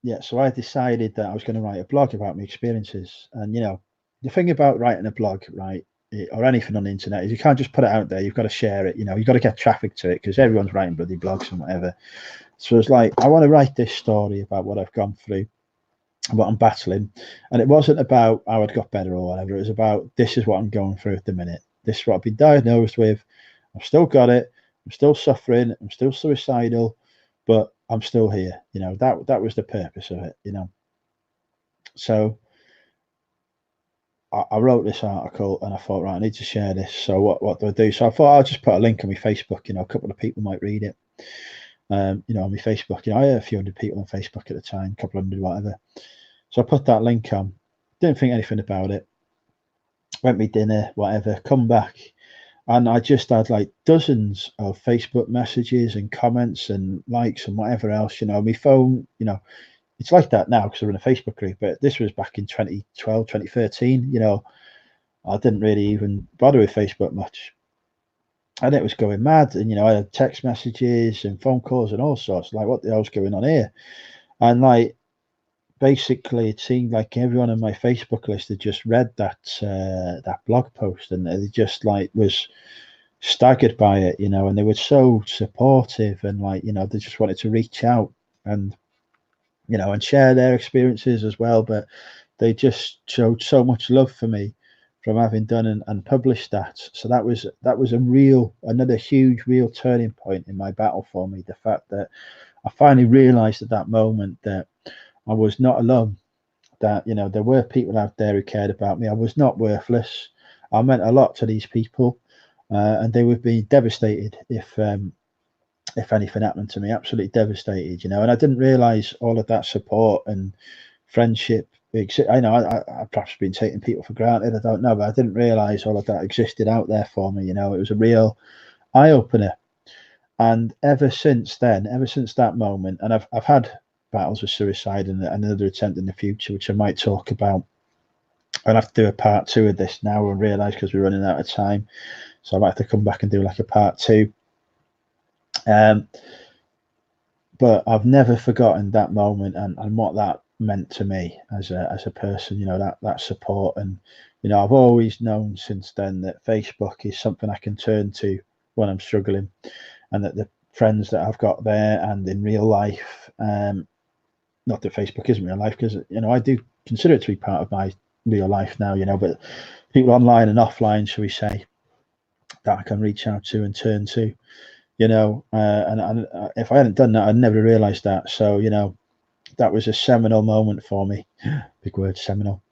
Speaker 1: Yeah, so I decided that I was going to write a blog about my experiences. And you know, the thing about writing a blog, right, or anything on the internet, is you can't just put it out there. You've got to share it. You know, you've got to get traffic to it because everyone's writing bloody blogs and whatever. So it's like, I want to write this story about what I've gone through, what I'm battling. And it wasn't about how I'd got better or whatever. It was about, this is what I'm going through at the minute. This is what I've been diagnosed with. I've still got it. I'm still suffering. I'm still suicidal, but I'm still here. You know, that was the purpose of it, you know. So I wrote this article and I thought, right, I need to share this. So what do I do? So I thought I'll just put a link on my Facebook. You know, a couple of people might read it. You know, on my Facebook. You know, I had a few hundred people on Facebook at the time, a couple hundred, whatever. So I put that link on. Didn't think anything about it. Went me dinner, whatever. Come back, and I just had like dozens of Facebook messages and comments and likes and whatever else. You know, my phone. You know, it's like that now because we're in a Facebook group, but this was back in 2012, 2013. You know, I didn't really even bother with Facebook much. And it was going mad. And, you know, I had text messages and phone calls and all sorts. Like, what the hell's going on here? And, like, basically it seemed like everyone on my Facebook list had just read that blog post, and they just like was staggered by it, you know, and they were so supportive, and like, you know, they just wanted to reach out and, you know, and share their experiences as well. But they just showed so much love for me from having done and published that. So that was another huge real turning point in my battle for me. The fact that I finally realized at that moment that I was not alone, that, you know, there were people out there who cared about me. I was not worthless. I meant a lot to these people, and they would be devastated if anything happened to me. Absolutely devastated, you know. And I didn't realize all of that support and friendship. I know I've perhaps been taking people for granted. I don't know, but I didn't realize all of that existed out there for me. You know, it was a real eye opener. And ever since then, ever since that moment, and I've had battles with suicide and another attempt in the future, which I might talk about. I'll have to do a part 2 of this now and realise, because we're running out of time. So I might have to come back and do like a part 2. But I've never forgotten that moment and what that meant to me as a person, you know, that support. And, you know, I've always known since then that Facebook is something I can turn to when I'm struggling, and that the friends that I've got there and in real life, not that Facebook isn't real life, because, you know, I do consider it to be part of my real life now, you know, but people online and offline, shall we say, that I can reach out to and turn to, you know, and if I hadn't done that, I'd never realized that. So, you know, that was a seminal moment for me. Big word, seminal.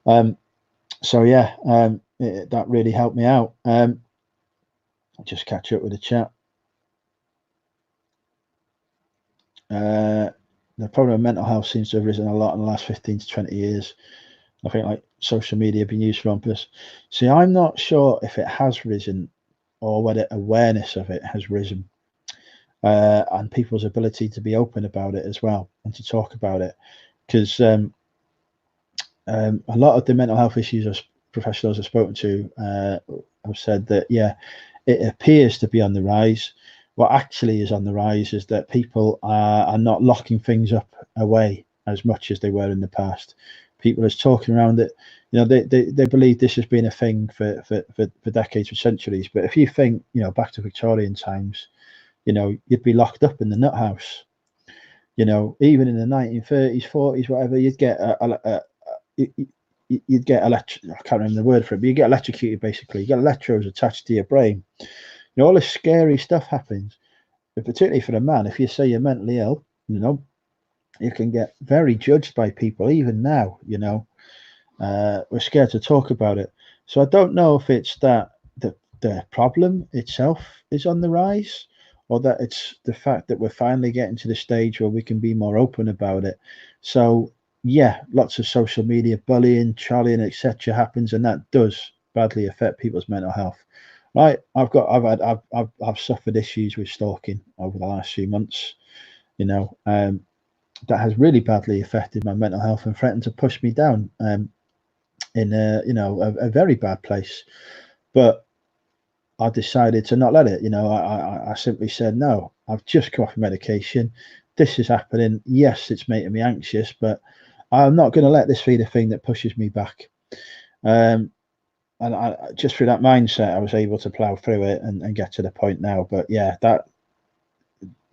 Speaker 1: So yeah, that really helped me out. I'll just catch up with the chat. The problem of mental health seems to have risen a lot in the last 15 to 20 years. I think like social media being used for on purpose. See, I'm not sure if it has risen or whether awareness of it has risen, and people's ability to be open about it as well and to talk about it. Because a lot of the mental health issues professionals I've spoken to have said that, yeah, it appears to be on the rise. What actually is on the rise is that people are not locking things up away as much as they were in the past. People are talking around it. You know, they believe this has been a thing for decades, for centuries. But if you think, you know, back to Victorian times, you know, you'd be locked up in the nut house. You know, even in the 1930s, 40s, whatever, you'd get you'd get I can't remember the word for it, but you get electrocuted basically. You get electrodes attached to your brain. You know, all this scary stuff happens, but particularly for a man. If you say you're mentally ill, you know, you can get very judged by people. Even now, you know, we're scared to talk about it. So I don't know if it's that the problem itself is on the rise, or that it's the fact that we're finally getting to the stage where we can be more open about it. So yeah, lots of social media bullying, trolling, etc. happens, and that does badly affect people's mental health. Right, I've suffered issues with stalking over the last few months, you know, that has really badly affected my mental health and threatened to push me down in a very bad place. But I decided to not let it. You know, I simply said, no, I've just come off medication. This is happening. Yes, it's making me anxious, but I'm not going to let this be the thing that pushes me back. And I just through that mindset, I was able to plow through it and get to the point now. But yeah, that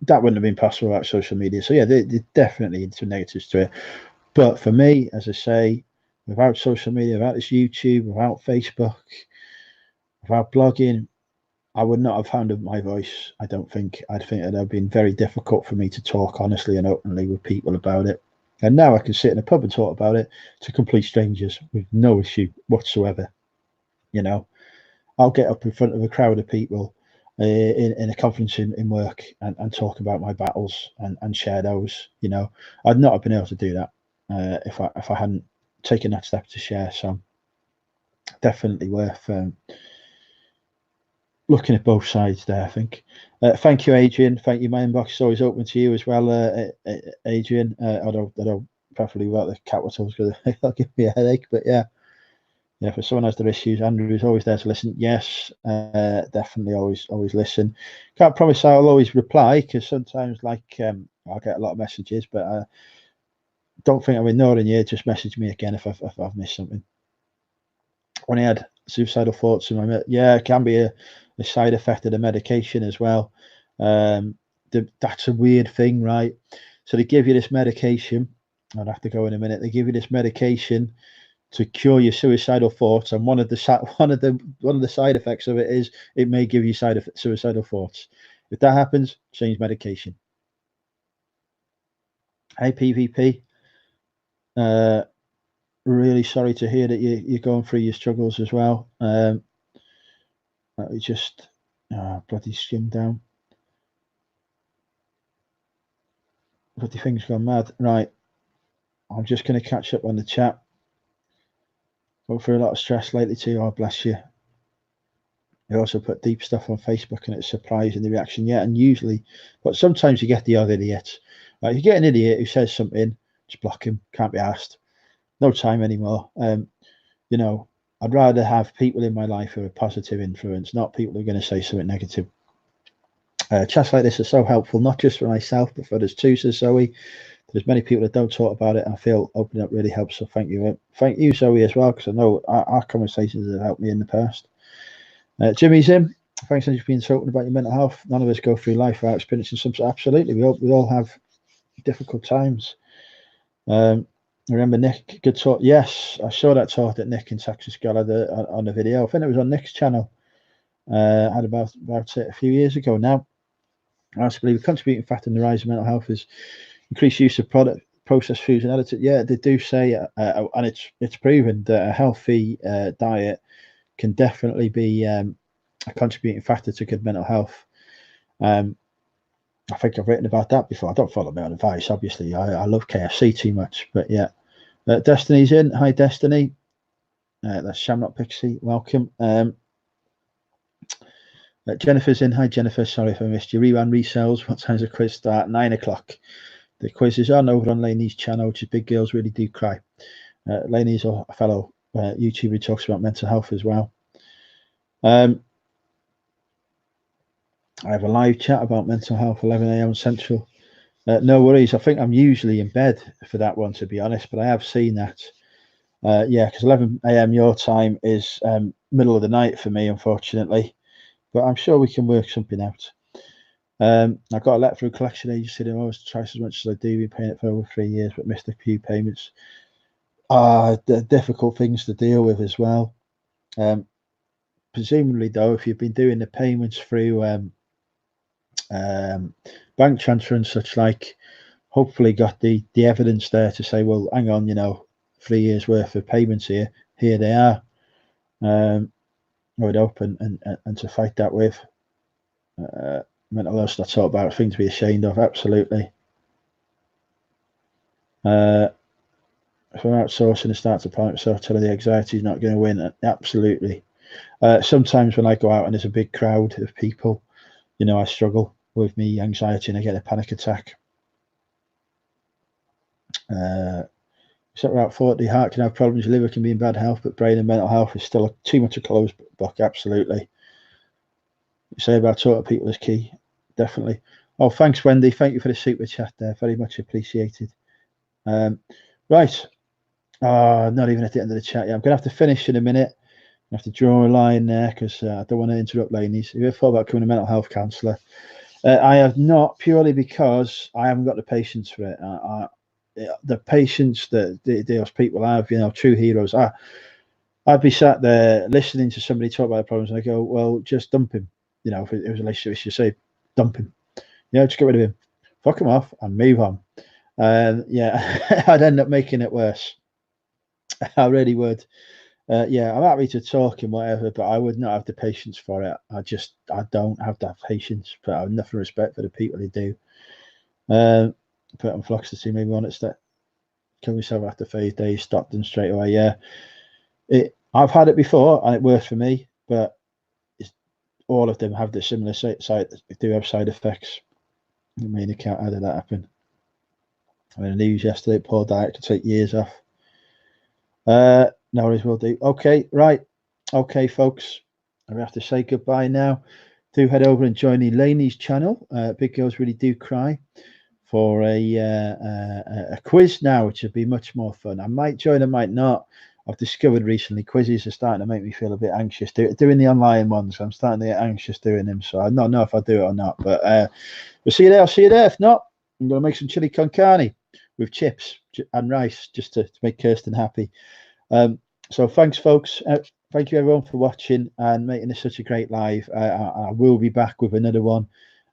Speaker 1: wouldn't have been possible without social media. So yeah, there definitely some negatives to it. But for me, as I say, without social media, without this YouTube, without Facebook, without blogging, I would not have found my voice. I don't think. I think it would have been very difficult for me to talk honestly and openly with people about it. And now I can sit in a pub and talk about it to complete strangers with no issue whatsoever. You know, I'll get up in front of a crowd of people in a conference in work and talk about my battles and share those. You know, I'd not have been able to do that if I hadn't taken that step to share. So definitely worth looking at both sides there, I think. Thank you, Adrian. Thank you. My inbox is always open to you as well, Adrian. Although preferably without the capitals because that'll give me a headache. But yeah, for someone who has their issues, Andrew is always there to listen. Yes, definitely always listen. Can't promise I'll always reply because sometimes, like, I'll get a lot of messages, but don't think I'm ignoring you. Just message me again if I've missed something. When I had suicidal thoughts in my yeah, it can be a side effect of the medication as well. That's a weird thing, right? So they give you this medication. I'd have to go in a minute. They give you this medication to cure your suicidal thoughts, and one of the side effects of it is it may give you suicidal thoughts. If that happens, change medication. Hey PvP, really sorry to hear that you're going through your struggles as well. Let me just bloody skim down. Bloody thing's gone mad. Right, I'm just going to catch up on the chat. Go through a lot of stress lately too. Oh, bless you. I also put deep stuff on Facebook, and it's surprising the reaction. Yeah, and usually, but sometimes you get the odd idiot. Like you get an idiot who says something, just block him. Can't be asked. No time anymore. You know, I'd rather have people in my life who are a positive influence, not people who are going to say something negative. Chats like this are so helpful, not just for myself, but for others too, says Zoe. There's many people that don't talk about it, and I feel opening up really helps. So thank you. Thank you, Zoe, as well, because I know our conversations have helped me in the past. Jimmy's in. Thanks for being so open about your mental health. None of us go through life without experiencing some. Absolutely, we all have difficult times. Remember Nick? Good talk. Yes, I saw that talk that Nick in Texas got on the video. I think it was on Nick's channel. Had about it a few years ago now. I also believe a contributing factor in the rise of mental health is increased use of processed foods and additives. Yeah, they do say, and it's proven that a healthy diet can definitely be a contributing factor to good mental health. I think I've written about that before. I don't follow my own advice, obviously. I love KFC too much, but yeah. Destiny's in. Hi, Destiny. That's Shamrock Pixie. Welcome. Jennifer's in. Hi, Jennifer. Sorry if I missed you. Rerun resells. What time's the quiz start? 9 o'clock. The quiz is on over on Laney's channel, which is Big Girls Really Do Cry. Laney's a fellow YouTuber who talks about mental health as well. I have a live chat about mental health, 11 a.m. Central. No worries. I think I'm usually in bed for that one, to be honest, but I have seen that. Yeah, because 11 a.m. your time is middle of the night for me, unfortunately. But I'm sure we can work something out. I got a letter through collection agency that I always twice as much as I do. Been paying it for over 3 years, but missed a few payments. The difficult things to deal with as well. Presumably, though, if you've been doing the payments through bank transfer and such like, hopefully got the evidence there to say, well, hang on, 3 years worth of payments here they are. I would hope and to fight that with. Mental health, I talk about a thing to be ashamed of, absolutely. If I'm outsourcing and start to point myself, telling the anxiety is not going to win, absolutely. Sometimes when I go out and there's a big crowd of people, I struggle with me anxiety and I get a panic attack. Except about 40, heart can have problems, liver can be in bad health, but brain and mental health is still too much a closed book, absolutely. You say about talking to people is key, definitely. Oh, thanks, Wendy. Thank you for the super chat there. Very much appreciated. Right. Not even at the end of the chat yet. I'm going to have to finish in a minute. I have to draw a line there because I don't want to interrupt ladies. Have you ever thought about becoming a mental health counsellor? I have not, purely because I haven't got the patience for it. The patience that those people have, true heroes. I'd be sat there listening to somebody talk about their problems, and I go, well, just dump him. If it was a relationship issue, say, dump him. Just get rid of him. Fuck him off and move on. Yeah, I'd end up making it worse. I really would. Yeah, I'm happy to talk and whatever, but I would not have the patience for it. I don't have that patience, but I have nothing respect for the people who do. Put on flux to see maybe on it that kill myself after 5 days, stopped them straight away. Yeah, I've had it before and it worked for me, but all of them have the similar do have side effects. The main account, how did that happen? I mean, the news yesterday, poor diet could take years off. No worries, will do. Okay, right. Okay, folks, we have to say goodbye now. Do head over and join Elaine's channel. Big Girls Really Do Cry. for a quiz now, which would be much more fun. I might join, I might not. I've discovered recently quizzes are starting to make me feel a bit anxious doing the online ones. I'm starting to get anxious doing them, so I don't know if I do it or not. But we'll see you there. I'll see you there. If not, I'm going to make some chili con carne with chips and rice just to make Kirsten happy. So thanks, folks. Thank you, everyone, for watching and making this such a great live. I will be back with another one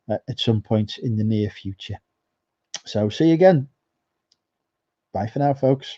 Speaker 1: at some point in the near future. So see you again. Bye for now, folks.